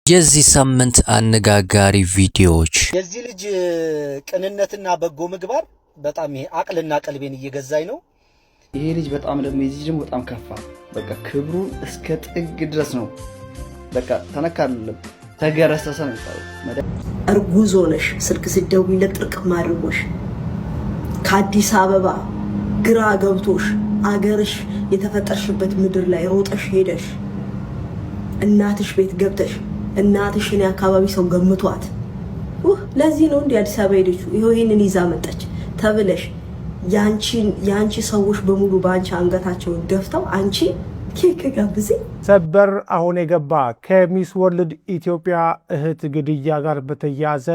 የዚህ ሳምንት አነጋጋሪ ቪዲዮዎች የዚህ ልጅ ቅንነትና በጎ ምግባር በጣም አቅልና ቀልቤን እየገዛኝ ነው። ይሄ ልጅ በጣም ደግሞ የዚህ ልጅ በጣም ከፋ። በቃ ክብሩን እስከ ጥግ ድረስ ነው። በቃ ተነካለም ተገረሰሰ ነው የሚባለው። እርጉዝ ሆነሽ ስልክ ስትደውይለት ጥርቅም አድርጎሽ ከአዲስ አበባ ግራ ገብቶሽ አገርሽ የተፈጠርሽበት ምድር ላይ ሮጠሽ ሄደሽ እናትሽ ቤት ገብተሽ እናትሽን የአካባቢ ሰው ገምቷት ለዚህ ነው እንዴ አዲስ አበባ ሄደችው ይሄንን ይዛ መጣች ተብለሽ ያንቺ ሰዎች በሙሉ ባንቺ አንገታቸውን ደፍተው አንቺ ኬክ ጋብዚ። ሰበር አሁን የገባ ከሚስ ወርልድ ኢትዮጵያ እህት ግድያ ጋር በተያያዘ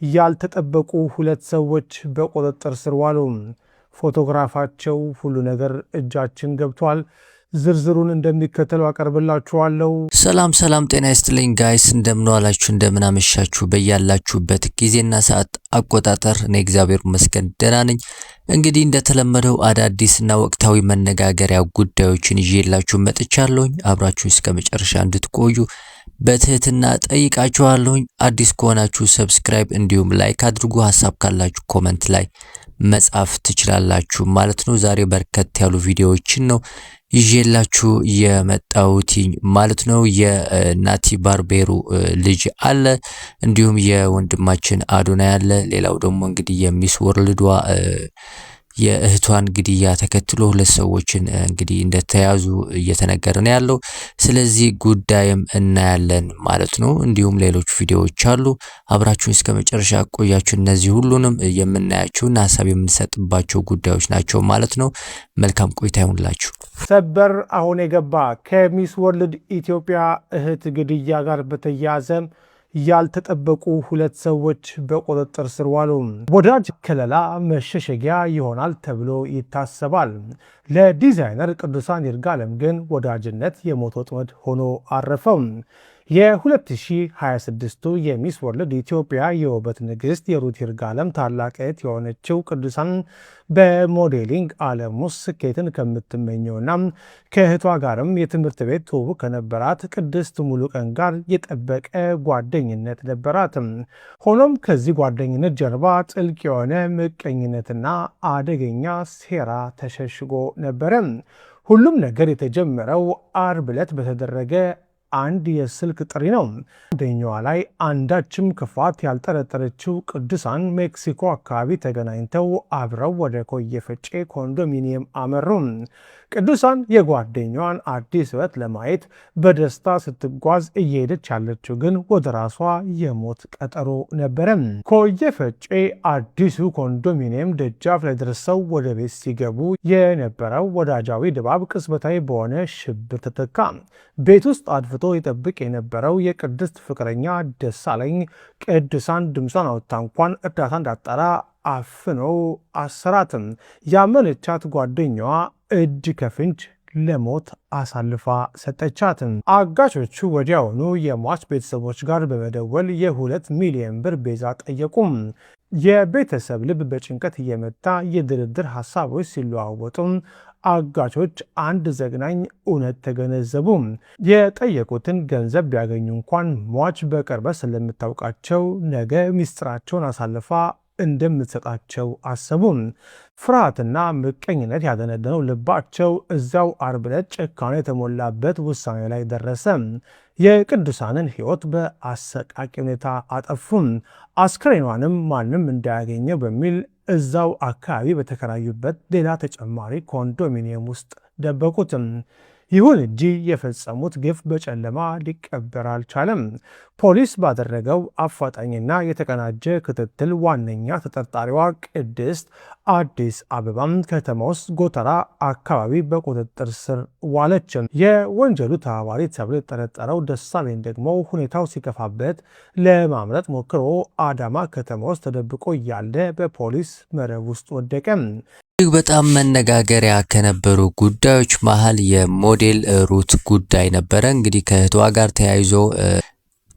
ያልተጠበቁ ሁለት ሰዎች በቁጥጥር ስር ዋሉ። ፎቶግራፋቸው ሁሉ ነገር እጃችን ገብቷል። ዝርዝሩን እንደሚከተለው አቀርብላችኋለሁ። ሰላም ጤና ይስጥልኝ ጋይስ፣ እንደምን ዋላችሁ እንደምን አመሻችሁ በያላችሁበት ጊዜና ሰዓት አቆጣጠር። እኔ እግዚአብሔር ይመስገን ደህና ነኝ። እንግዲህ እንደተለመደው አዳዲስና ወቅታዊ መነጋገሪያ ጉዳዮችን ይዤላችሁ መጥቻለሁ። አብራችሁ እስከ መጨረሻ እንድትቆዩ በትህትና ጠይቃችኋለሁ። አዲስ ከሆናችሁ ሰብስክራይብ እንዲሁም ላይክ አድርጉ። ሀሳብ ካላችሁ ኮሜንት ላይ መጻፍ ትችላላችሁ ማለት ነው። ዛሬ በርከት ያሉ ቪዲዮዎችን ነው ይዤላችሁ የመጣሁት ማለት ነው። የናቲ ባርቤሩ ልጅ አለ፣ እንዲሁም የወንድማችን አዶናይ አለ። ሌላው ደግሞ እንግዲህ የሚስ ወርልዷ የእህቷን ግድያ ተከትሎ ሁለት ሰዎችን እንግዲህ እንደተያዙ እየተነገረ ነው ያለው። ስለዚህ ጉዳይም እናያለን ማለት ነው። እንዲሁም ሌሎች ቪዲዮዎች አሉ። አብራችሁን እስከ መጨረሻ ቆያችሁ። እነዚህ ሁሉንም የምናያቸውና ሐሳብ የምንሰጥባቸው ጉዳዮች ናቸው ማለት ነው። መልካም ቆይታ ይሁንላችሁ። ሰበር አሁን የገባ ከሚስ ወርልድ ኢትዮጵያ እህት ግድያ ጋር በተያያዘ ያልተጠበቁ ሁለት ሰዎች በቁጥጥር ስር ዋሉ። ወዳጅ ከለላ መሸሸጊያ ይሆናል ተብሎ ይታሰባል። ለዲዛይነር ቅዱሳን ይርጋለም ግን ወዳጅነት የሞት ወጥመድ ሆኖ አረፈው። የ2026 የሚስ ወርልድ ኢትዮጵያ የውበት ንግስት የሩት ይርጋለም ታላቅ እህት የሆነችው ቅዱሳን በሞዴሊንግ ዓለም ውስጥ ስኬትን ከምትመኘውና ከእህቷ ጋርም የትምህርት ቤት ትውውቅ ከነበራት ቅድስት ሙሉቀን ጋር የጠበቀ ጓደኝነት ነበራት። ሆኖም ከዚህ ጓደኝነት ጀርባ ጥልቅ የሆነ ምቀኝነትና አደገኛ ሴራ ተሸሽጎ ነበረ። ሁሉም ነገር የተጀመረው አርብ ዕለት በተደረገ አንድ የስልክ ጥሪ ነው። ጓደኛዋ ላይ አንዳችም ክፋት ያልጠረጠረችው ቅዱሳን ሜክሲኮ አካባቢ ተገናኝተው አብረው ወደ ኮየ ፈጬ ኮንዶሚኒየም አመሩ። ቅዱሳን የጓደኛዋን አዲስ ሕይወት ለማየት በደስታ ስትጓዝ እየሄደች ያለችው ግን ወደ ራሷ የሞት ቀጠሮ ነበረ። ኮየ ፈጬ አዲሱ ኮንዶሚኒየም ደጃፍ ላይ ደርሰው ወደ ቤት ሲገቡ የነበረው ወዳጃዊ ድባብ ቅጽበታዊ በሆነ ሽብር ተተካ። ቤት ውስጥ አድፍቶ ይጠብቅ የነበረው የቅድስት ፍቅረኛ ደሳለኝ ቅዱሳን ድምጿን አውጥታ እንኳን እርዳታ እንዳጠራ አፍኖ አሰራትም። ያመነቻት ጓደኛዋ እጅ ከፍንጅ ለሞት አሳልፋ ሰጠቻትም። አጋቾቹ ወዲያውኑ የሟች ቤተሰቦች ጋር በመደወል የ2 ሚሊዮን ብር ቤዛ ጠየቁም። የቤተሰብ ልብ በጭንቀት እየመታ የድርድር ሀሳቦች ሲለዋወጡም አጋቾች አንድ ዘግናኝ እውነት ተገነዘቡ። የጠየቁትን ገንዘብ ቢያገኙ እንኳን ሟች በቅርበት ስለምታውቃቸው ነገ ሚስጥራቸውን አሳልፋ እንደምትሰጣቸው አሰቡ። ፍርሃትና ምቀኝነት ያደነደነው ልባቸው እዚያው አርብ ዕለት ጭካኔ የተሞላበት ውሳኔ ላይ ደረሰ። የቅዱሳንን ሕይወት በአሰቃቂ ሁኔታ አጠፉም። አስክሬኗንም ማንም እንዳያገኘው በሚል እዛው አካባቢ በተከራዩበት ሌላ ተጨማሪ ኮንዶሚኒየም ውስጥ ደበቁትም። ይሁን እንጂ የፈጸሙት ግፍ በጨለማ ሊቀበር አልቻለም። ፖሊስ ባደረገው አፋጣኝና የተቀናጀ ክትትል ዋነኛ ተጠርጣሪዋ ቅድስት አዲስ አበባም ከተማ ውስጥ ጎተራ አካባቢ በቁጥጥር ስር ዋለች። የወንጀሉ ተባባሪ ተብሎ የተጠረጠረው ደሳለኝ ደግሞ ሁኔታው ሲከፋበት ለማምለጥ ሞክሮ አዳማ ከተማ ውስጥ ተደብቆ እያለ በፖሊስ መረብ ውስጥ ወደቀ። እጅግ በጣም መነጋገሪያ ከነበሩ ጉዳዮች መሀል የሞዴል ሩት ጉዳይ ነበረ። እንግዲህ ከእህቷ ጋር ተያይዞ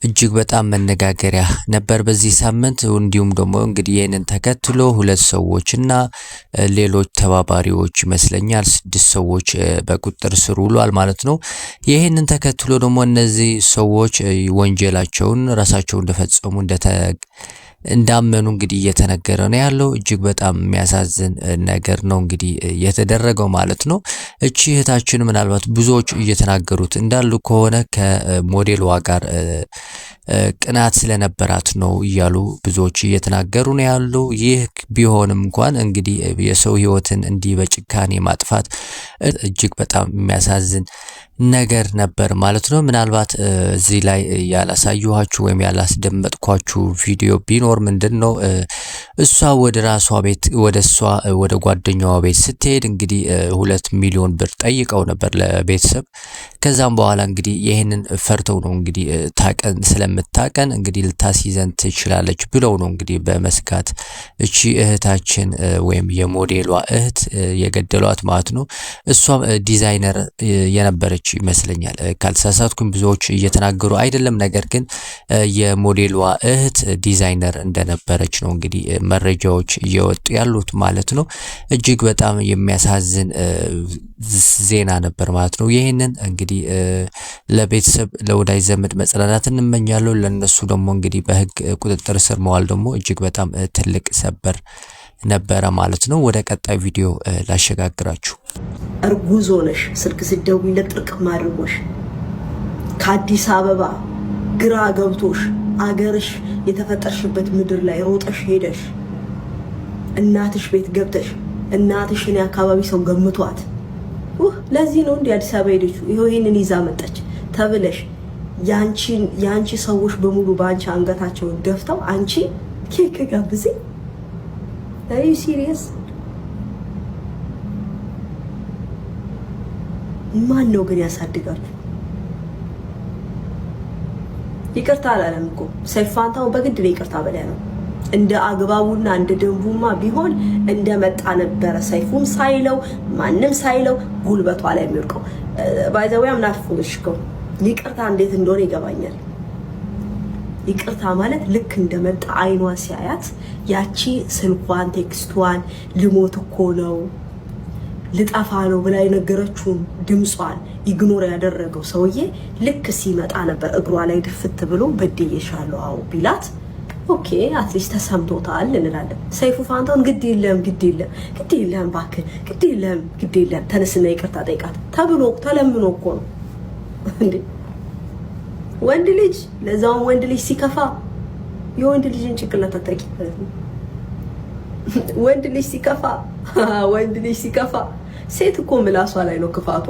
እጅግ በጣም መነጋገሪያ ነበር በዚህ ሳምንት። እንዲሁም ደግሞ እንግዲህ ይህንን ተከትሎ 2 ሰዎችና ሌሎች ተባባሪዎች ይመስለኛል 6 ሰዎች በቁጥጥር ስር ውሏል ማለት ነው። ይህንን ተከትሎ ደግሞ እነዚህ ሰዎች ወንጀላቸውን ራሳቸው እንደፈጸሙ እንዳመኑ እንግዲህ እየተነገረ ነው ያለው። እጅግ በጣም የሚያሳዝን ነገር ነው እንግዲህ የተደረገው ማለት ነው። እቺ እህታችን ምናልባት ብዙዎች እየተናገሩት እንዳሉ ከሆነ ከሞዴልዋ ጋር ቅናት ስለነበራት ነው እያሉ ብዙዎች እየተናገሩ ነው ያለው። ይህ ቢሆንም እንኳን እንግዲህ የሰው ሕይወትን እንዲህ በጭካኔ ማጥፋት እጅግ በጣም የሚያሳዝን ነገር ነበር ማለት ነው። ምናልባት እዚህ ላይ ያላሳየኋችሁ ወይም ያላስደመጥኳችሁ ቪዲዮ ቢኖር ምንድነው እሷ ወደ ራሷ ቤት ወደ ጓደኛዋ ቤት ስትሄድ እንግዲህ 2 ሚሊዮን ብር ጠይቀው ነበር ለቤተሰብ። ከዛም በኋላ እንግዲህ ይሄንን ፈርተው ነው እንግዲህ ስለምታቀን እንግዲህ ልታስይዘን ትችላለች ብለው ነው እንግዲህ በመስጋት እቺ እህታችን ወይም የሞዴሏ እህት የገደሏት ማለት ነው። እሷም ዲዛይነር የነበረች ይመስለኛል ካልተሳሳትኩኝ፣ ብዙዎች እየተናገሩ አይደለም። ነገር ግን የሞዴሏ እህት ዲዛይነር እንደነበረች ነው እንግዲህ መረጃዎች እየወጡ ያሉት ማለት ነው። እጅግ በጣም የሚያሳዝን ዜና ነበር ማለት ነው። ይህንን እንግዲህ ለቤተሰብ ለወዳጅ ዘመድ መጽናናት እንመኛለን። ለነሱ ደግሞ እንግዲህ በህግ ቁጥጥር ስር መዋል ደግሞ እጅግ በጣም ትልቅ ሰበር ነበረ ማለት ነው። ወደ ቀጣይ ቪዲዮ ላሸጋግራችሁ። እርጉዝ ሆነሽ ስልክ ስትደውይለት ጥርቅም አድርጎሽ ከአዲስ አበባ ግራ ገብቶሽ አገርሽ የተፈጠርሽበት ምድር ላይ ሮጠሽ ሄደሽ እናትሽ ቤት ገብተሽ እናትሽን የአካባቢ ሰው ገምቷት ለዚህ ነው እንዴ አዲስ አበባ ሄደች ይሄው ይሄንን ይዛ መጣች ተብለሽ ያንቺ ሰዎች በሙሉ ባንቺ አንገታቸውን ደፍተው አንቺ ኬክ ጋብዚ Are you serious? ማን ነው ግን ያሳድጋችሁ? ይቅርታ አላለም እኮ ሰይፉ ፋንታሁን በግድ ነው ይቅርታ በላይ ነው። እንደ አግባቡና እንደ ደንቡማ ቢሆን እንደመጣ ነበረ ሰይፉም ሳይለው ማንም ሳይለው ጉልበቷ ላይ የሚወርቀው። ባይ ዘ ዌይ አምናት ፉልሽኮ ይቅርታ እንዴት እንደሆነ ይገባኛል። ይቅርታ ማለት ልክ እንደመጣ አይኗን ሲያያት ያቺ ስልኳን ቴክስቷን ልሞት እኮ ነው ልጣፋ ነው ብላ የነገረችውን ድምጿን ኢግኖር ያደረገው ሰውዬ ልክ ሲመጣ ነበር እግሯ ላይ ድፍት ብሎ በድዬሻለሁ አው ቢላት ኦኬ አትሊስት ተሰምቶታል እንላለን። ሰይፉ ፋንታሁን ግድ የለም እባክህ ግድ የለም ተነስና ይቅርታ ጠይቃት ተብሎ ተለምኖ እኮ ነው እንዴ ወንድ ልጅ ለዛው ወንድ ልጅ ሲከፋ የወንድ ልጅን ጭንቅላት አታቂ ወንድ ልጅ ሲከፋ ሴት እኮ ምላሷ ላይ ነው ክፋቷ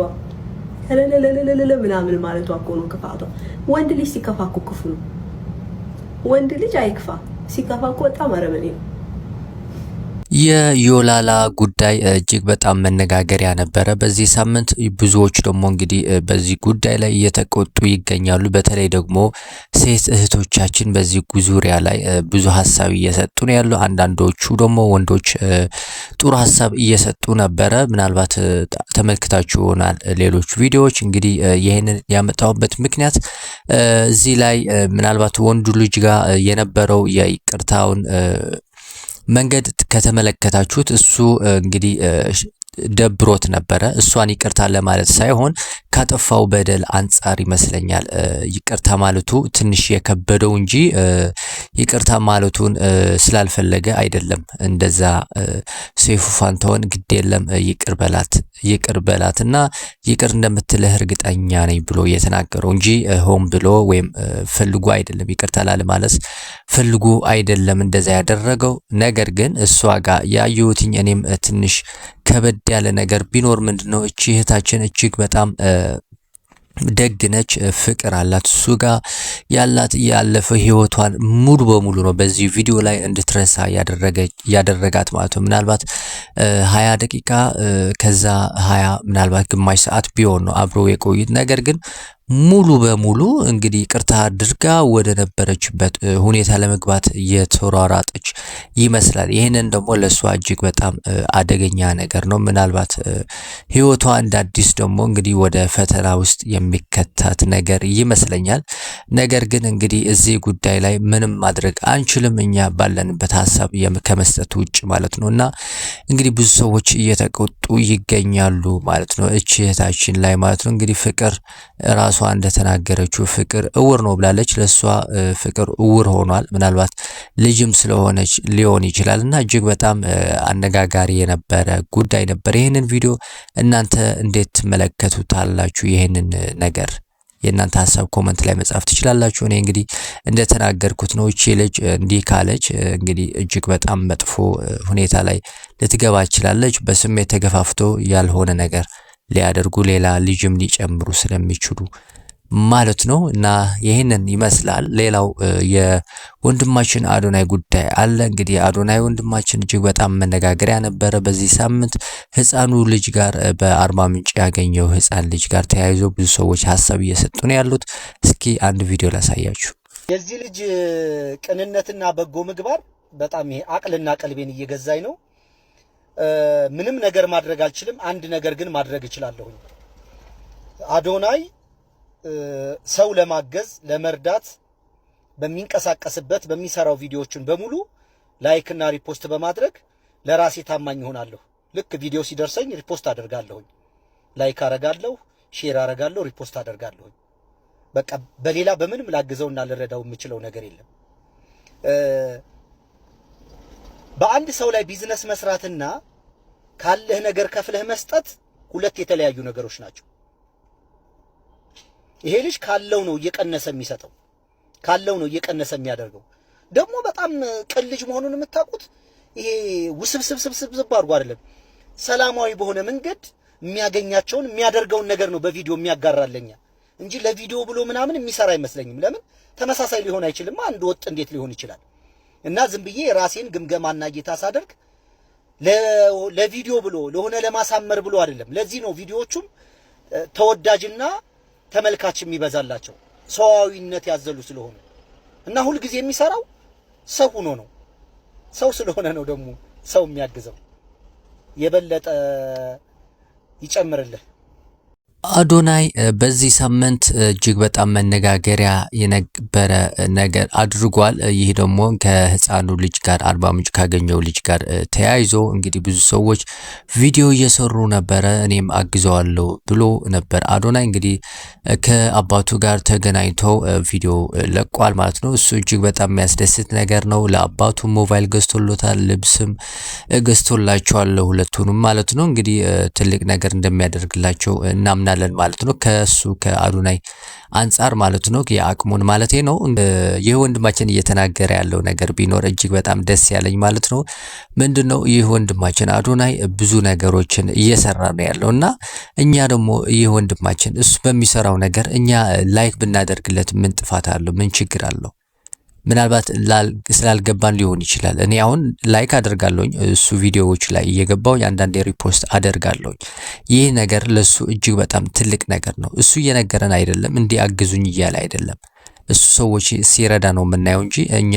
ለለለለለ ምናምን ማለቷ እኮ ነው ክፋቷ። ወንድ ልጅ ሲከፋ እኮ ክፉ ነው። ወንድ ልጅ አይክፋ ሲከፋ እኮ በጣም አረመኔ ነው። የዮላላ ጉዳይ እጅግ በጣም መነጋገሪያ ነበረ በዚህ ሳምንት። ብዙዎች ደግሞ እንግዲህ በዚህ ጉዳይ ላይ እየተቆጡ ይገኛሉ። በተለይ ደግሞ ሴት እህቶቻችን በዚህ ዙሪያ ላይ ብዙ ሀሳብ እየሰጡ ነው ያለው። አንዳንዶቹ ደግሞ ወንዶች ጥሩ ሀሳብ እየሰጡ ነበረ። ምናልባት ተመልክታችሁ ይሆናል ሌሎች ቪዲዮዎች። እንግዲህ ይሄንን ያመጣሁበት ምክንያት እዚህ ላይ ምናልባት ወንዱ ልጅ ጋር የነበረው የይቅርታውን መንገድ ከተመለከታችሁት እሱ እንግዲህ ደብሮት ነበረ። እሷን ይቅርታ ለማለት ሳይሆን ካጠፋው በደል አንጻር ይመስለኛል ይቅርታ ማለቱ ትንሽ የከበደው እንጂ ይቅርታ ማለቱን ስላልፈለገ አይደለም። እንደዛ ሰይፉ ፋንታሁን ግድ የለም ይቅር በላትና ይቅር እንደምትልህ እርግጠኛ ነኝ ብሎ የተናገረው እንጂ ሆን ብሎ ወይም ፈልጎ አይደለም። ይቅርታ ላለማለት ፈልጎ አይደለም እንደዛ ያደረገው። ነገር ግን እሷ ጋር ያየሁትኝ እኔም ትንሽ ከበድ ያለ ነገር ቢኖር ምንድነው እቺ እህታችን እጅግ በጣም ደግነች፣ ፍቅር አላት። እሱ ጋር ያላት ያለፈ ህይወቷን ሙሉ በሙሉ ነው በዚህ ቪዲዮ ላይ እንድትረሳ ያደረጋት ማለት ነው። ምናልባት 20 ደቂቃ ከዛ 20 ምናልባት ግማሽ ሰዓት ቢሆን ነው አብሮ የቆዩት። ነገር ግን ሙሉ በሙሉ እንግዲህ ይቅርታ አድርጋ ወደ ነበረችበት ሁኔታ ለመግባት እየተሯሯጠች ይመስላል። ይህንን ደግሞ ለሷ እጅግ በጣም አደገኛ ነገር ነው። ምናልባት ህይወቷ እንደ አዲስ ደግሞ እንግዲህ ወደ ፈተና ውስጥ የሚከታት ነገር ይመስለኛል። ነገር ግን እንግዲህ እዚህ ጉዳይ ላይ ምንም ማድረግ አንችልም እኛ ባለንበት ሀሳብ ከመስጠት ውጭ ማለት ነው። እና እንግዲህ ብዙ ሰዎች እየተቆጡ ይገኛሉ ማለት ነው እቺ እህታችን ላይ ማለት ነው። እንግዲህ ፍቅር ራሷ እንደተናገረችው ፍቅር እውር ነው ብላለች። ለሷ ፍቅር እውር ሆኗል። ምናልባት ልጅም ስለሆነች ሊሆን ይችላል። እና እጅግ በጣም አነጋጋሪ የነበረ ጉዳይ ነበር። ይህንን ቪዲዮ እናንተ እንዴት ትመለከቱታላችሁ? ይህንን ነገር የእናንተ ሀሳብ ኮመንት ላይ መጻፍ ትችላላችሁ። እኔ እንግዲህ እንደተናገርኩት ነው። እቺ ልጅ እንዲህ ካለች እንግዲህ እጅግ በጣም መጥፎ ሁኔታ ላይ ልትገባ ትችላለች። በስሜት ተገፋፍቶ ያልሆነ ነገር ሊያደርጉ ሌላ ልጅም ሊጨምሩ ስለሚችሉ ማለት ነው። እና ይሄንን ይመስላል። ሌላው የወንድማችን አዶናይ ጉዳይ አለ። እንግዲህ አዶናይ ወንድማችን እጅግ በጣም መነጋገሪያ ነበረ። በዚህ ሳምንት ህፃኑ ልጅ ጋር በአርባ ምንጭ ያገኘው ህፃን ልጅ ጋር ተያይዞ ብዙ ሰዎች ሀሳብ እየሰጡ ነው ያሉት። እስኪ አንድ ቪዲዮ ላሳያችሁ። የዚህ ልጅ ቅንነትና በጎ ምግባር በጣም ይሄ አቅልና ቀልቤን እየገዛኝ ነው። ምንም ነገር ማድረግ አልችልም፣ አንድ ነገር ግን ማድረግ እችላለሁ። አዶናይ ሰው ለማገዝ ለመርዳት በሚንቀሳቀስበት በሚሰራው ቪዲዮዎችን በሙሉ ላይክ እና ሪፖስት በማድረግ ለራሴ ታማኝ ሆናለሁ። ልክ ቪዲዮ ሲደርሰኝ ሪፖስት አደርጋለሁ፣ ላይክ አደርጋለሁ፣ ሼር አደርጋለሁ፣ ሪፖስት አደርጋለሁ። በቃ በሌላ በምንም ላግዘውና ልረዳው የምችለው ነገር የለም። በአንድ ሰው ላይ ቢዝነስ መስራትና ካለህ ነገር ከፍለህ መስጠት ሁለት የተለያዩ ነገሮች ናቸው። ይሄ ልጅ ካለው ነው እየቀነሰ የሚሰጠው፣ ካለው ነው እየቀነሰ የሚያደርገው። ደግሞ በጣም ቅን ልጅ መሆኑን የምታውቁት ይሄ ውስብስብ አድርጎ አይደለም፣ ሰላማዊ በሆነ መንገድ የሚያገኛቸውን የሚያደርገውን ነገር ነው በቪዲዮ የሚያጋራለኛ እንጂ ለቪዲዮ ብሎ ምናምን የሚሰራ አይመስለኝም። ለምን ተመሳሳይ ሊሆን አይችልም? አንድ ወጥ እንዴት ሊሆን ይችላል? እና ዝም ብዬ ራሴን ግምገማና ጌታ ሳደርግ ለቪዲዮ ብሎ ለሆነ ለማሳመር ብሎ አይደለም። ለዚህ ነው ቪዲዮዎቹም ተወዳጅና ተመልካች የሚበዛላቸው ሰዋዊነት ያዘሉ ስለሆነ እና ሁል ጊዜ የሚሰራው ሰው ሆኖ ነው። ሰው ስለሆነ ነው ደግሞ ሰው የሚያግዘው። የበለጠ ይጨምርልህ። አዶናይ በዚህ ሳምንት እጅግ በጣም መነጋገሪያ የነበረ ነገር አድርጓል። ይህ ደግሞ ከህፃኑ ልጅ ጋር አርባ ምንጭ ካገኘው ልጅ ጋር ተያይዞ እንግዲህ ብዙ ሰዎች ቪዲዮ እየሰሩ ነበረ። እኔም አግዘዋለሁ ብሎ ነበር። አዶናይ እንግዲህ ከአባቱ ጋር ተገናኝተው ቪዲዮ ለቋል ማለት ነው። እሱ እጅግ በጣም የሚያስደስት ነገር ነው። ለአባቱ ሞባይል ገዝቶሎታል፣ ልብስም ገዝቶላቸዋል ሁለቱንም ማለት ነው። እንግዲህ ትልቅ ነገር እንደሚያደርግላቸው እናምናለን ማለት ነው። ከሱ ከአዶናይ አንጻር ማለት ነው፣ የአቅሙን ማለቴ ነው። ይህ ወንድማችን እየተናገረ ያለው ነገር ቢኖር እጅግ በጣም ደስ ያለኝ ማለት ነው ምንድነው፣ ይህ ወንድማችን አዶናይ ብዙ ነገሮችን እየሰራ ነው ያለውና እኛ ደግሞ ይህ ወንድማችን እሱ በሚሰራው ነገር እኛ ላይክ ብናደርግለት ምን ጥፋት አለው? ምን ችግር አለው? ምናልባት ስላልገባን ሊሆን ይችላል። እኔ አሁን ላይክ አደርጋለሁኝ እሱ ቪዲዮዎች ላይ እየገባው አንዳንዴ ሪፖስት አደርጋለሁኝ። ይህ ነገር ለሱ እጅግ በጣም ትልቅ ነገር ነው። እሱ እየነገረን አይደለም፣ እንዲህ አግዙኝ እያለ አይደለም። እሱ ሰዎች ሲረዳ ነው የምናየው እንጂ እኛ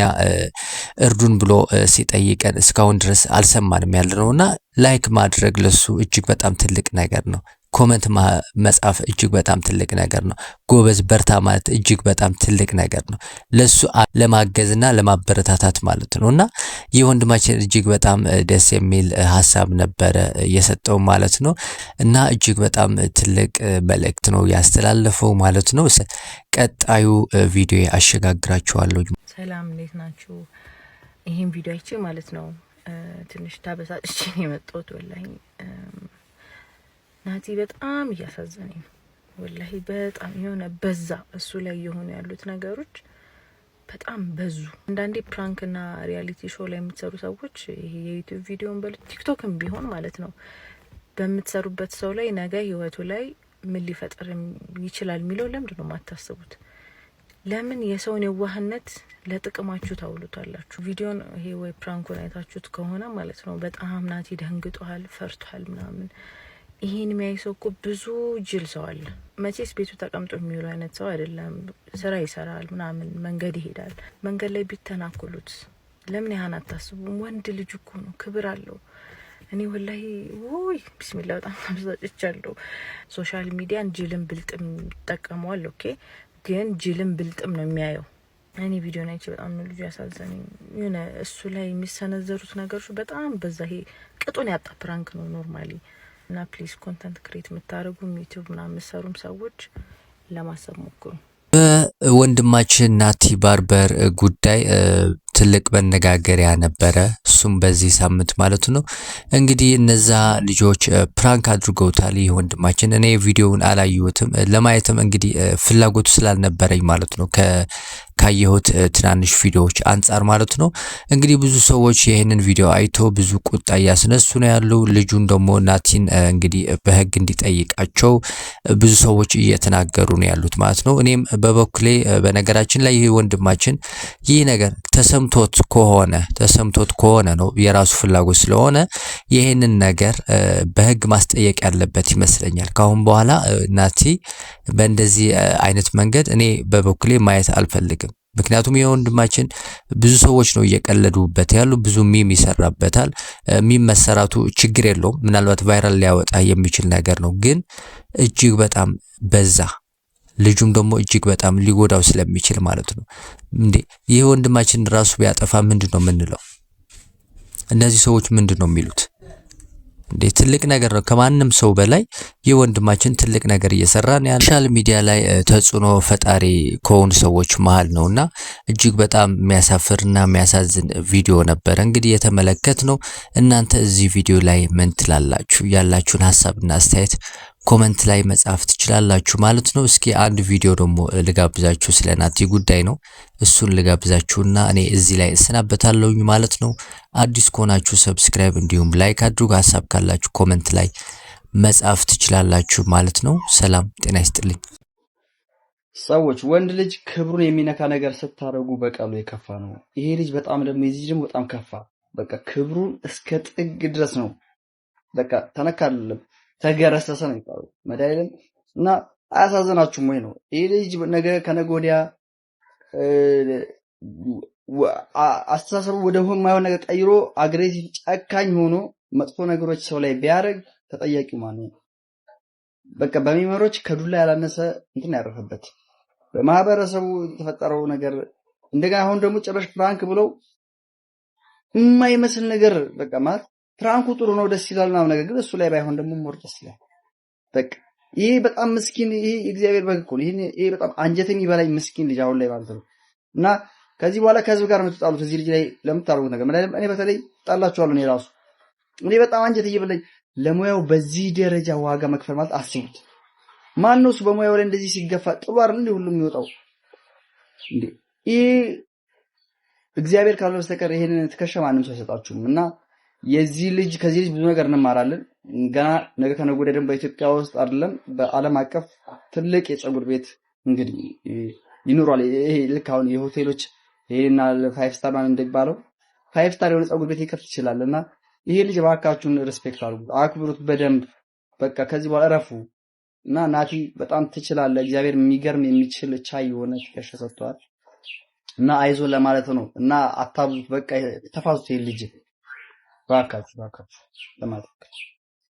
እርዱን ብሎ ሲጠይቀን እስካሁን ድረስ አልሰማንም ያለነውና ላይክ ማድረግ ለሱ እጅግ በጣም ትልቅ ነገር ነው። ኮሜንት መጻፍ እጅግ በጣም ትልቅ ነገር ነው። ጎበዝ በርታ ማለት እጅግ በጣም ትልቅ ነገር ነው። ለሱ ለማገዝና ለማበረታታት ማለት ነውና ይህ ወንድማችን እጅግ በጣም ደስ የሚል ሐሳብ ነበረ የሰጠው ማለት ነው። እና እጅግ በጣም ትልቅ መልእክት ነው ያስተላለፈው ማለት ነው። ቀጣዩ ቪዲዮ አሸጋግራችኋለሁ። ሰላም እንዴት ናችሁ? ይሄን ቪዲዮ አይቼ ማለት ነው ትንሽ ታበሳጭቼ የመጣሁት ወላሂ ናቲ በጣም እያሳዘነኝ ነው። ወላሂ በጣም የሆነ በዛ እሱ ላይ የሆኑ ያሉት ነገሮች በጣም በዙ። አንዳንዴ ፕራንክና ሪያሊቲ ሾው ላይ የምትሰሩ ሰዎች ይሄ የዩቲዩብ ቪዲዮን ቲክቶክም ቢሆን ማለት ነው በምትሰሩበት ሰው ላይ ነገ ህይወቱ ላይ ምን ሊፈጠር ይችላል የሚለው ለምንድን ነው የማታስቡት? ለምን የሰውን የዋህነት ለጥቅማችሁ ታውሉታላችሁ? ቪዲዮን ይሄ ወይ ፕራንኩን አይታችሁት ከሆነ ማለት ነው በጣም ናቲ ደንግጧል፣ ፈርቷል ምናምን ይሄን የሚያይ ሰው እኮ ብዙ ጅል ሰው አለ። መቼስ ቤቱ ተቀምጦ የሚውለው አይነት ሰው አይደለም። ስራ ይሰራል ምናምን፣ መንገድ ይሄዳል። መንገድ ላይ ቢተናኮሉት ለምን ያህን አታስቡም? ወንድ ልጅ እኮ ነው፣ ክብር አለው። እኔ ወላሂ ውይ ቢስሚላህ በጣም ተበሳጭቻለሁ። ሶሻል ሚዲያን ጅልም ብልጥም ይጠቀመዋል። ኦኬ፣ ግን ጅልም ብልጥም ነው የሚያየው። እኔ ቪዲዮ ናይቼ በጣም ነው ልጁ ያሳዘነኝ። የሆነ እሱ ላይ የሚሰነዘሩት ነገሮች በጣም በዛ። ይሄ ቅጡን ያጣ ፕራንክ ነው ኖርማሊ። እና ፕሊዝ ኮንተንት ክሬት የምታደርጉም ዩቲዩብ ምናምን የምትሰሩም ሰዎች ለማሰብ ሞክሩ። በወንድማችን ናቲ ባርበር ጉዳይ ትልቅ መነጋገሪያ ነበረ። እሱም በዚህ ሳምንት ማለት ነው። እንግዲህ እነዛ ልጆች ፕራንክ አድርገውታል ይህ ወንድማችን። እኔ ቪዲዮውን አላየሁትም፣ ለማየትም እንግዲህ ፍላጎቱ ስላልነበረኝ ማለት ነው ካየሁት ትናንሽ ቪዲዮዎች አንጻር ማለት ነው። እንግዲህ ብዙ ሰዎች ይህንን ቪዲዮ አይቶ ብዙ ቁጣ እያስነሱ ነው ያሉ። ልጁን ደግሞ ናቲን እንግዲህ በህግ እንዲጠይቃቸው ብዙ ሰዎች እየተናገሩ ነው ያሉት ማለት ነው። እኔም በበኩሌ በነገራችን ላይ ይህ ወንድማችን ይህ ነገር ተሰምቶት ከሆነ ነው የራሱ ፍላጎት ስለሆነ ይህንን ነገር በህግ ማስጠየቅ ያለበት ይመስለኛል። ካሁን በኋላ ናቲ በእንደዚህ አይነት መንገድ እኔ በበኩሌ ማየት አልፈልግም። ምክንያቱም የወንድማችን ብዙ ሰዎች ነው እየቀለዱበት ያሉ፣ ብዙ ሚም ይሰራበታል። ሚም መሰራቱ ችግር የለውም፣ ምናልባት ቫይራል ሊያወጣ የሚችል ነገር ነው። ግን እጅግ በጣም በዛ። ልጁም ደግሞ እጅግ በጣም ሊጎዳው ስለሚችል ማለት ነው። እንዴ ይሄ ወንድማችን ራሱ ቢያጠፋ ምንድነው የምንለው? እነዚህ ሰዎች ምንድነው የሚሉት? እንዴ ትልቅ ነገር ነው። ከማንም ሰው በላይ የወንድማችን ትልቅ ነገር እየሰራ ነው ያለው። ሶሻል ሚዲያ ላይ ተጽዕኖ ፈጣሪ ከሆኑ ሰዎች መሃል ነውና እጅግ በጣም የሚያሳፍርና የሚያሳዝን ቪዲዮ ነበር እንግዲህ የተመለከትነው። እናንተ እዚህ ቪዲዮ ላይ ምን ትላላችሁ? ያላችሁን ሐሳብና አስተያየት ኮሜንት ላይ መጻፍ ትችላላችሁ ማለት ነው። እስኪ አንድ ቪዲዮ ደግሞ ልጋብዛችሁ፣ ስለ ናቲ ጉዳይ ነው። እሱን ልጋብዛችሁና እኔ እዚህ ላይ እሰናበታለሁኝ ማለት ነው። አዲስ ከሆናችሁ ሰብስክራይብ እንዲሁም ላይክ አድርጉ። ሐሳብ ካላችሁ ኮሜንት ላይ መጻፍ ትችላላችሁ ማለት ነው። ሰላም ጤና ይስጥልኝ። ሰዎች ወንድ ልጅ ክብሩን የሚነካ ነገር ስታደርጉ በቀሉ የከፋ ነው። ይሄ ልጅ በጣም ደግሞ የዚህ ደግሞ በጣም ከፋ። በቃ ክብሩን እስከ ጥግ ድረስ ነው። በቃ ተነካለም ተገረሰሰ ነው ይባላል መዳይለም። እና አያሳዝናችሁም ወይ ነው? ይሄ ልጅ ነገ ከነገ ወዲያ አስተሳሰቡ ወደ የማይሆን ነገር ቀይሮ አግሬሲቭ ጨካኝ ሆኖ መጥፎ ነገሮች ሰው ላይ ቢያደርግ ተጠያቂው ማን ነው? በቃ በሚመሮች ከዱላ ያላነሰ እንትን ያረፈበት በማህበረሰቡ የተፈጠረው ነገር እንደገና አሁን ደግሞ ጭራሽ ፍራንክ ብለው የማይመስል ነገር በቃ ማለት ፍራንኩ ጥሩ ነው ደስ ይላል ምናምን ነገር ግን እሱ ላይ ባይሆን ደግሞ ሞር ደስ ይላል። በቃ ይሄ በጣም ምስኪን ይሄ እግዚአብሔር በግ እኮ ይሄ በጣም አንጀት የሚበላኝ ምስኪን ልጅ አሁን ላይ ማለት ነው። እና ከዚህ በኋላ ከህዝብ ጋር የምትጣሉት እዚህ ልጅ ላይ ለምታደርጉት ነገር ማለት እኔ በተለይ ጣላችኋለሁ። እኔ ራሱ እኔ በጣም አንጀት እየበላኝ ለሙያው በዚህ ደረጃ ዋጋ መክፈል ማለት አስቡት። ማን ነው እሱ በሙያው ላይ እንደዚህ ሲገፋ ጥሩ አይደል እንዴ ሁሉም የሚወጣው እንዴ? ይሄ እግዚአብሔር ካለ በስተቀር ይሄንን ትከሻ ማንም ሰው አይሰጣችሁም። እና የዚህ ልጅ ከዚህ ልጅ ብዙ ነገር እንማራለን። ገና ነገ ከነገ ወዲያ ደግሞ በኢትዮጵያ ውስጥ አይደለም በዓለም አቀፍ ትልቅ የፀጉር ቤት እንግዲህ ይኖራል። ይሄ ልክ አሁን የሆቴሎች ይሄና 5 ስታር ማን እንደሚባለው 5 ስታር የሆነ ፀጉር ቤት ይከፍት ይችላልና ይሄ ልጅ ባካችሁን ሪስፔክት አድርጉት፣ አክብሩት በደንብ በቃ ከዚህ በኋላ እረፉ። እና ናቲ በጣም ትችላለህ። እግዚአብሔር የሚገርም የሚችል ቻይ የሆነ ትከሻ ሰጥቷል። እና አይዞ ለማለት ነው። እና አታብዙት፣ በቃ ተፋዙት። ይሄ ልጅ ባካችሁ ለማለት